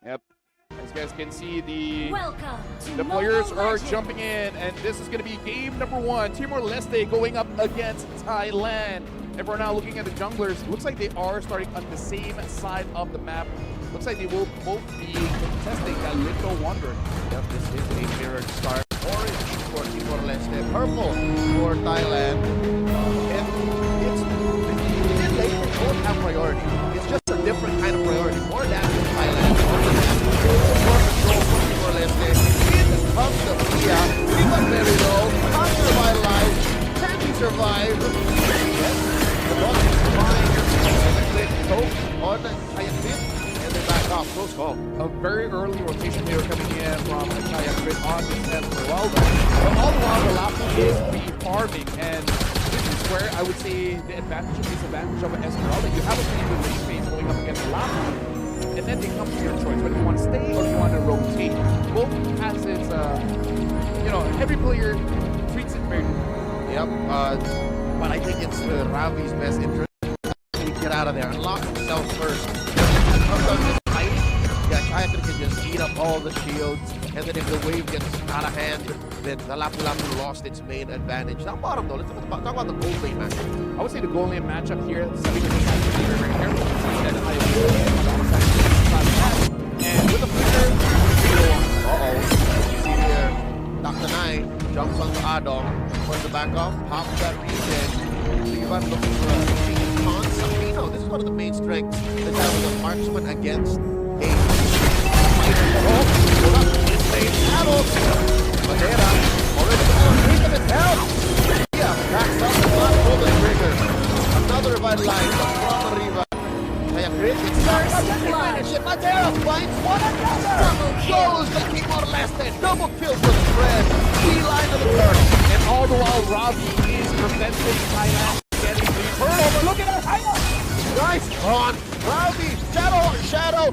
Yep. As you guys can see, the players are jumping in, and this is going to be game number 1. Timor-Leste going up against Thailand. And we're now looking at the junglers. Looks like they are starting on the same side of the map. Looks like they will both be contesting that Little Wonder. Yep, this is a mirrored start. Orange for Timor-Leste, purple for Thailand. And it's late, they both have priority. It's just a different kind of priority. More damage for Thailand. More control for Timor-Leste. In comes the Pia. We got very low. Unrevitalized. Can we survive? Yes. The ball is flying. On the Thailand pit. And they back off. Close call. A very early rotation here coming in from Thailand Grid on this Esmeralda. But all the while, the Lapu is re-farming. And this is where I would say the advantage and disadvantage of an Esmeralda. You have a pretty good lane phase going up against the Lapu. And then it comes to your choice, whether you want to stay or you want to rotate. Both has its, every player treats it very differently. Yep, but I think it's Ravi's best interest to get out of there, unlock himself first. Chaya can just eat up all the shields, and then if the wave gets out of hand, then the Lapu lost its main advantage. Down bottom though, let's talk about the gold lane matchup. I would say the gold lane matchup here, Sabino has to be very careful. And with the flicker, uh-oh. You see here, Dr. Nai jumps onto Adong, wants to back off, pops that regen. So you got looking for a con Sabino. This is one of the main strengths that has a marksman against a insane battle. Madera already on his health. Yeah, backs up the block, pull the trigger. Another revitalized from Riva. Madera finds one another. Goes the Timor-Leste. Double kill for the Fred. Line of the turn. And all the while, Ravi is preventing Thailand getting the turnover. Look at that, Thailand. Nice on Ravi. Shadow.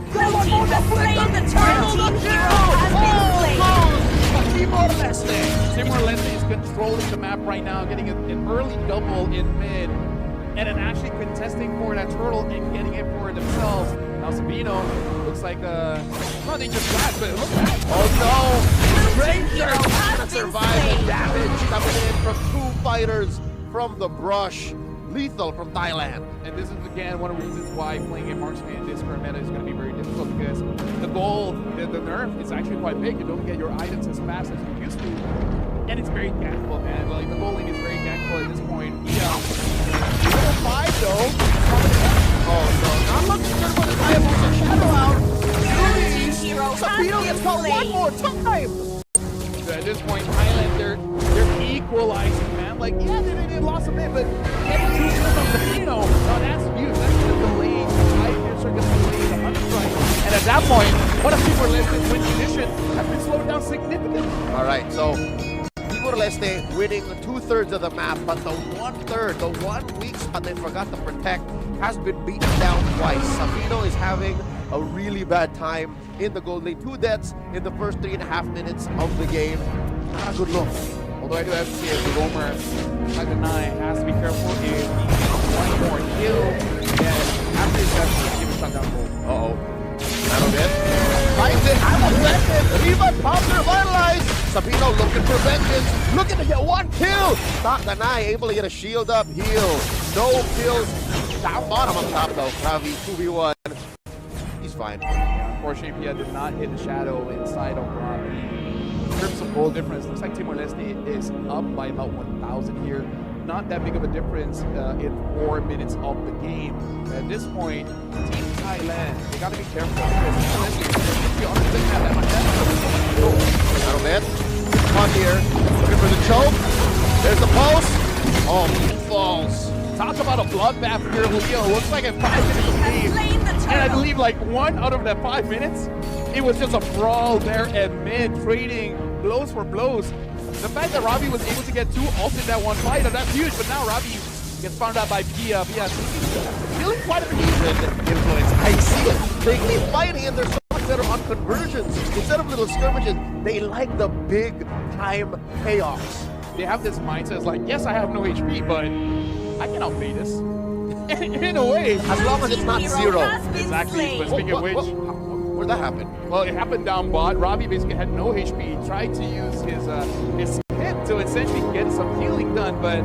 Timor-Leste is controlling the map right now, getting an early double in mid, and then actually contesting for that turtle and getting it for themselves. Now Sabino looks like they just flash, but look at that. Oh no! Stranger trying to survive the damage coming in from 2 fighters from the brush. Lethal from Thailand. And this is again one of the reasons why playing a marksman in this current meta is going to be very difficult, because the goal, the nerf is actually quite big. You don't get your items as fast as you used to. And it's very gankable, man. Like the goal lane is very gankable at this point. Yeah. Level 5 though. Oh no, not looking good for the Thai moves a shadow out. Sabino gets caught one more time. So at this point, Thailand, they're equalizing, man. Like, yeah, they lost a bit, but getting 2 kills on Sabino, that's huge. That's going to delay the 5 years are going to delay the 100 strike. And at that point, what if Timor-Leste's win condition has been slowed down significantly? All right, so Timor-Leste winning 2/3 of the map, but the 1/3, the 1 weak spot they forgot to protect, has been beaten down twice. Sabino is having a really bad time in the gold lane. 2 deaths in the first 3.5 minutes of the game. Not a good look. Although I do have to say, as the roamer, Naganai has to be careful if he gets 1 more kill, then after his death, he's going to shut down gold. Uh-oh. That'll get. Finds it. I'm offended. Riva pops revitalized. Sabino looking for vengeance. Looking to get 1 kill. Naganai able to get a shield up heal. No kills. Down bottom on top though. Ravi 2v1. He's fine. Yeah, unfortunately, Pia did not hit the shadow inside of Ravi. In terms of goal difference, looks like Timor-Leste is up by about 1,000 here. Not that big of a difference in 4 minutes of the game. At this point, Team Thailand, they got to be careful because Timor-Leste doesn't have that much damage. Battle man. On here. Looking for the choke. There's the post. Oh, he falls. Talk about a bloodbath here, Julio. Looks like a 5 minute game. And I believe like 1 out of that 5 minutes, it was just a brawl there at mid, trading blows for blows. The fact that Ravi was able to get 2 ults in that 1 fight, that's huge. But now Ravi gets found out by Pia. Pia feeling quite a bit influence. I see it. They keep fighting and they're so much better on conversions. Instead of little skirmishes, they like the big time payoffs. They have this mindset, it's like, yes, I have no HP, but I can outplay this. In a way. As long as it's not 0. Exactly. But speaking of which, Where'd that happen? Well, it happened down bot. Robbie basically had no HP. He tried to use his hit to essentially get some healing done, but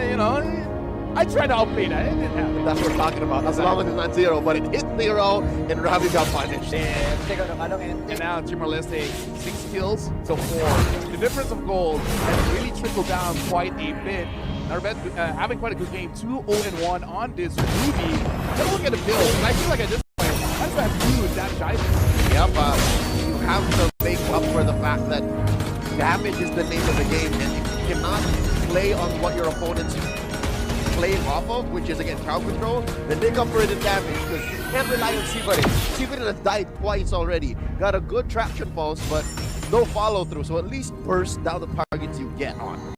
you know, I tried to outplay that. It didn't happen. That's what we're talking about. As long as it's not 0, but it hit 0, and Robbie got punished. And now Timor-Leste 6 kills to 4. The difference of gold has really trickled down quite a bit. Mlbb having quite a good game, 2-0-1 on this Ruby. Let's look at the build. And I feel like at this point, I just have to use that Jive. Yep, you have to make up for the fact that damage is the name of the game, and if you cannot play on what your opponent's playing off of, which is again crowd control, then make up for it in damage, because you can't rely on Seagull. Seagull has died twice already. Got a good traction pulse, but no follow through, so at least burst down the targets you get on.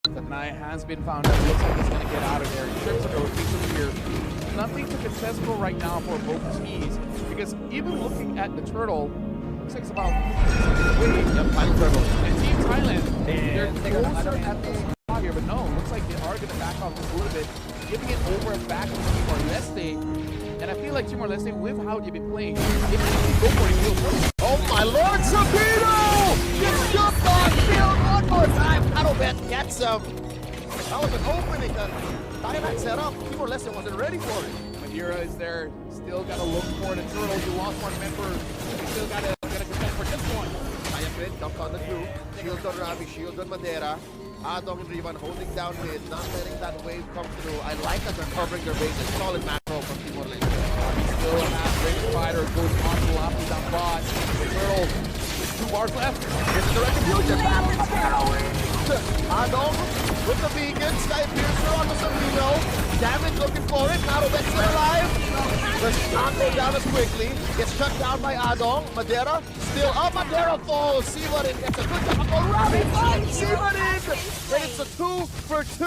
The Knight has been found out. Looks like he's going to get out of there. In terms of rotation here, nothing too successful right now for both teams, because even looking at the turtle, looks like it's about 50% away. Yep, final turtle. And Team Thailand, they're closer at the spot here, but no, looks like they are going to back off just a little bit, giving it over back to Timor-Leste. And I feel like Timor-Leste, with how they've been playing, if they go for it, he'll work. Oh my lord, Sabino! Gets jumped on field one more time. Mlbb gets him. That was an opening that Thailand set up. Timor-Leste wasn't ready for it. Madeira is there, still got to look for the turtles. You lost one member. You still got to contend for this one. Ayapit jumps on the two. Shield on Ravi, shield on Madeira. Adong and Rivan holding down mid, not letting that wave come through. I like that they're covering their bases. Solid macro from Timor-Leste. Still has Raven Fighter, goes on to Lapu down bot. The turtles, 2 bars left. Here's the retribution. Adong with the beacon. Sky Piercer on the Sabino. Damage looking for it. Mlbb still alive. Does not go down as quickly. Gets shut down by Adong. Madeira still up. Madeira falls. Seawarin gets a good jump. Oh, Robbie finds Seawarin. And it's a 2 for 2.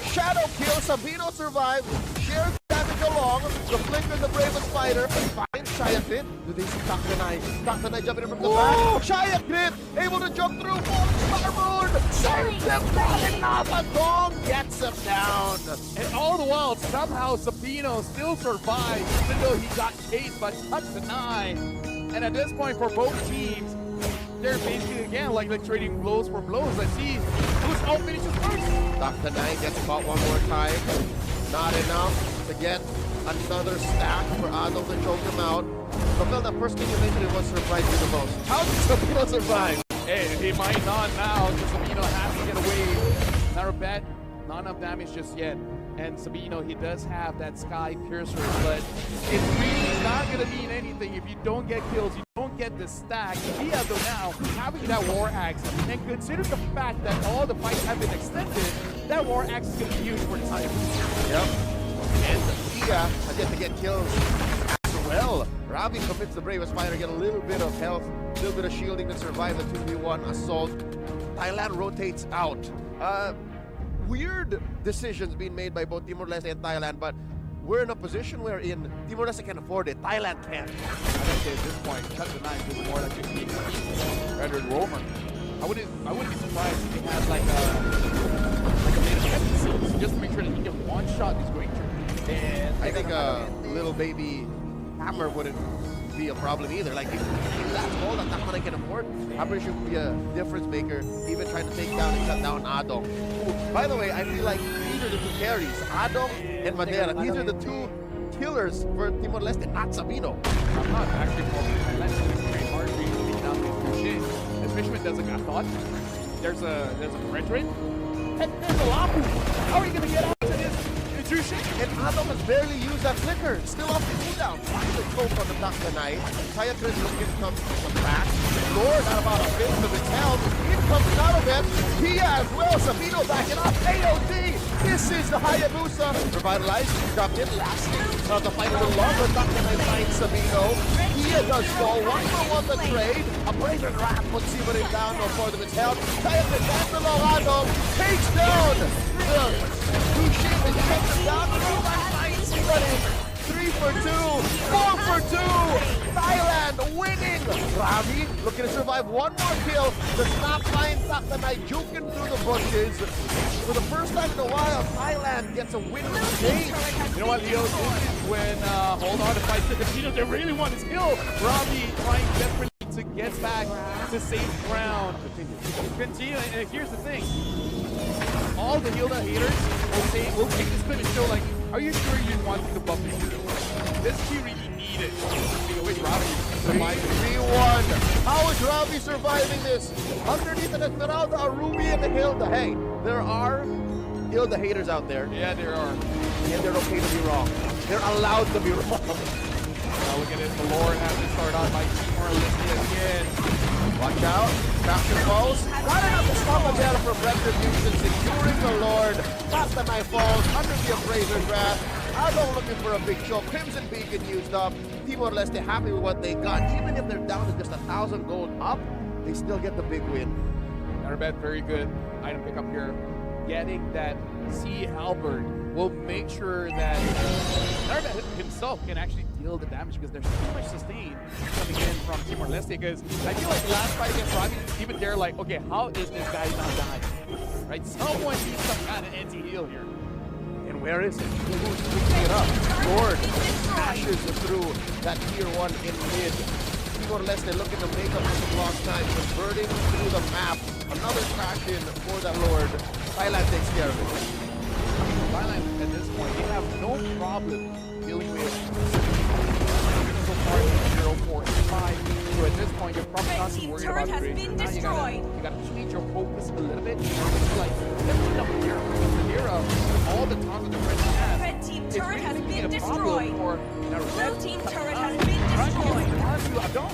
Shadow kill. Sabino survives. Shares damage along. The Flicker, the bravest fighter. Finds Shayafit. Do they see Taktanai? Taktanai jumping in from the back. Shayafit able to jump through. Starboard. Saves him down enough. Adong gets him down. And all the while, somehow Sabino still survives, even though he got chased by Taktanai. And at this point, for both teams, they're basically again like trading blows for blows. Let's see who's out finishes first. Taktanai gets caught one more time. Not enough to get another stack for Adong to choke him out. But the first thing you mentioned was surprised you the most. How did Sabino survive? Hey, he might not now, because Sabino has to get away. Mlbb, not enough damage just yet. And Sabino, he does have that Sky Piercer, but it's really not going to mean anything if you don't get kills, you don't get the stack. Dia, though, now having that War Axe, and consider the fact that all the fights have been extended, that War Axe is going to be used for the time. Yep. And Dia has yet to get kills as well. Ravi commits the bravest fighter, get a little bit of health, a little bit of shielding to survive the 2v1 assault. Thailand rotates out. Weird decisions being made by both Timor-Leste and Thailand, but we're in a position wherein Timor-Leste can afford it. Thailand can't. I would say at this point, cut the knife is more like 15 rather than Romer. I wouldn't be surprised if he has like a minute emphasis just to make sure that he can one shot this going through. And I think little baby hammer wouldn't be a problem either. Like if that's all that Taktanai can afford, I'm pretty sure it would be a difference maker, even trying to take down and shut down Adong. Ooh, by the way, I feel like these are the two carries, Adong and Madeira. These are the two killers for Timor-Leste, not Sabino. I'm not actually confident. That's very hard to take down this shit. This Fishman doesn't got thought. There's a Fredrin, and there's a Lapu. How are you gonna get out to this? And Adong has barely used that flicker. Still off the cooldown. Finds the choke on the Taktanai. Kaya Chris looking comes from the back. Lord at about a fifth of his health. In comes Mlbb. Dia as well. Sabino backing up. AOD. This is the Hayabusa. Revitalized. Dropped in. Lasting. The fight a little longer. Taktanai finds Sabino. Dia does go. 1-for-1 the trade. A brazen rat puts Seawarin down no further of his health. Kaya Chris back below Adong. Takes down two ship and takes him down. 3 for 2, 4 for 2. Thailand winning Ravi looking to survive one more kill. Does not find Takanai juking through the bushes. For the first time in a while, Thailand gets a win with James. You know what, Leo? This is when hold on to fight the Casinos. They really want his kill. Ravi trying desperately to get back to safe ground. Continue. And here's the thing. All the Hilda haters will say, we'll take this clip and show, like, are you sure you want to buff this hero? This he really needed. With Ravi surviving. 3-1. How is Ravi surviving this? Underneath the Esmeralda are Ruby and the Hilda. Hey, there are Hilda haters out there. Yeah, there are. And they're okay to be wrong. They're allowed to be wrong. Now look at it. The Lord has to start on by Timor-Leste again. Watch out. Captain falls. Got enough to stop again from retribution, securing the Lord. Takanai falls under the Appraiser's wrath. Ado looking for a big show. Crimson Beacon used up. Timor-Leste happy with what they got. Even if they're down to just 1,000 gold up, they still get the big win. Arbet, very good item pickup here. Getting that Sea Halberd will make sure that Arbet himself can actually deal the damage because there's so much sustain coming in from Timor-Leste. Because I feel like the last fight against Ravi, even they're like, okay, how is this guy not dying? Right? Someone needs some kind of anti-heal here. And where is it? Who's picking it up? Lord smashes through that tier 1 in mid. Timor-Leste looking to make up for some lost time, converting through the map. Another crash in for that Lord. Thailand takes care of it. Thailand, at this point, they have no problem dealing with so far 0-4-5. So at this point, you're probably not too worried about the bridge. Now you gotta change your focus a little bit. It's like, let's up here. All the time with the red has. Red team turret has been destroyed. Blue team turret has been destroyed.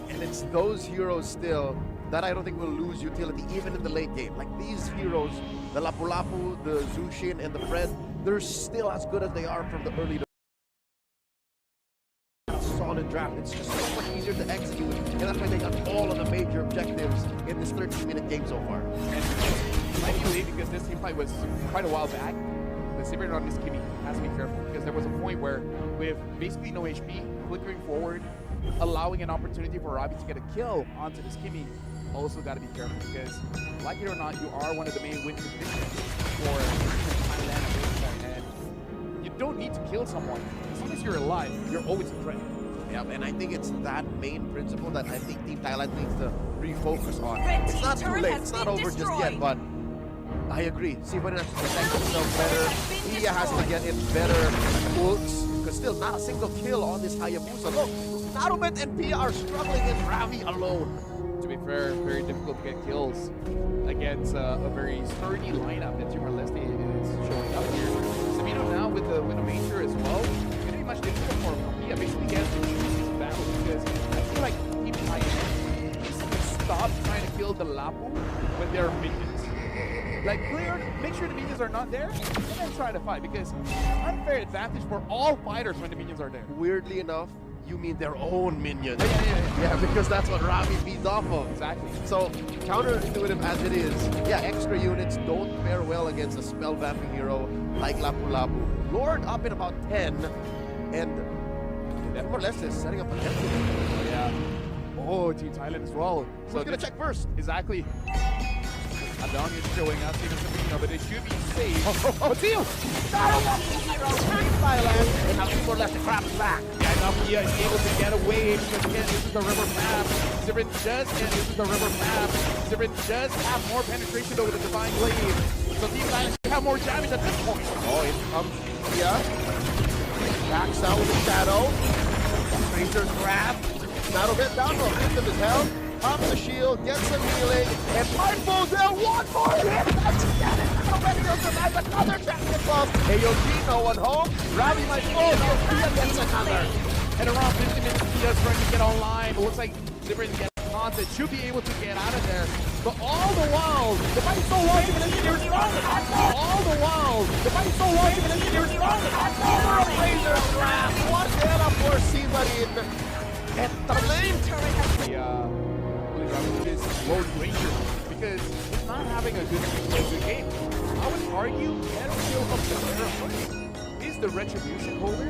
And it's those heroes still that I don't think will lose utility even in the late game. Like these heroes, the Lapu-Lapu, the Zushin, and the Fred, they're still as good as they are from the early solid draft. It's just so much easier to execute, and that's why they got all of the major objectives in this 13-minute game so far. And it might be late because this team fight was quite a while back. The Sivert on this Kimmy has to be careful because there was a point where with basically no HP, flickering forward, allowing an opportunity for Ravi to get a kill onto this Kimmy, also got to be careful because, like it or not, you are one of the main win conditions for Thailand at this point. And you don't need to kill someone. As long as you're alive, you're always a threat. Yeah, and I think it's that main principle that I think Team Thailand needs to refocus on. Red It's not too late, it's not over destroyed. just yet, but I agree. Sivan has to protect himself better. Iya has to get in better ults, because still not a single kill on this Hayabusa. Look, Narumet and Pia are struggling in Ravi alone. To be fair, very difficult to get kills against a very sturdy lineup that Timor-Leste is showing up here. Sabino now with the major as well. It's going to be much difficult for Pia. Basically, he has to choose his battle because I feel like Team Thailand needs to stop trying to kill the Lapu when there are minions. Like, make sure the minions are not there, and then try to fight because unfair advantage for all fighters when the minions are there. Weirdly enough, you mean their own minions. Yeah, because that's what Ravi feeds off of. exactly. So, counterintuitive as it is, yeah, extra units don't fare well against a spell vamping hero like Lapu-Lapu. Lord up in about 10, and Timor-Leste is setting up an empty. Yeah. Oh, Team Thailand as well. So who's gonna check first? Exactly. Adong is showing us even Sabino, but it should be safe. Oh, Teal! Thailand, and now Timor-Leste crabs back. Yeah, now Pia is able to get away because again, this is the river map. Sivert does, and this is the river map. Sivert does have more penetration over the Divine Blade. So Team Thailand should have more damage at this point. Oh, it comes Pia. Backs out with the shadow. Razor's grab. That'll get down to a fifth of his health. Pops the shield, gets some healing, and Mindful there, one more hit! That's it! Already will survive another champion buff! AOG, no one home. Ravi might fall, Pia gets another. And around 50 minutes, Pia's trying to get online. But looks like Sivert gets content, should be able to get out of there. But all the while, the fight's so long, even engineers strong. All the while, the fight's so long, even engineers strong. Over a Razor's grab! What hell up for Sivarin? And the lane! This Lord Ranger because he's not having a good game. I would argue Battlefield of the Terror is the Retribution holder.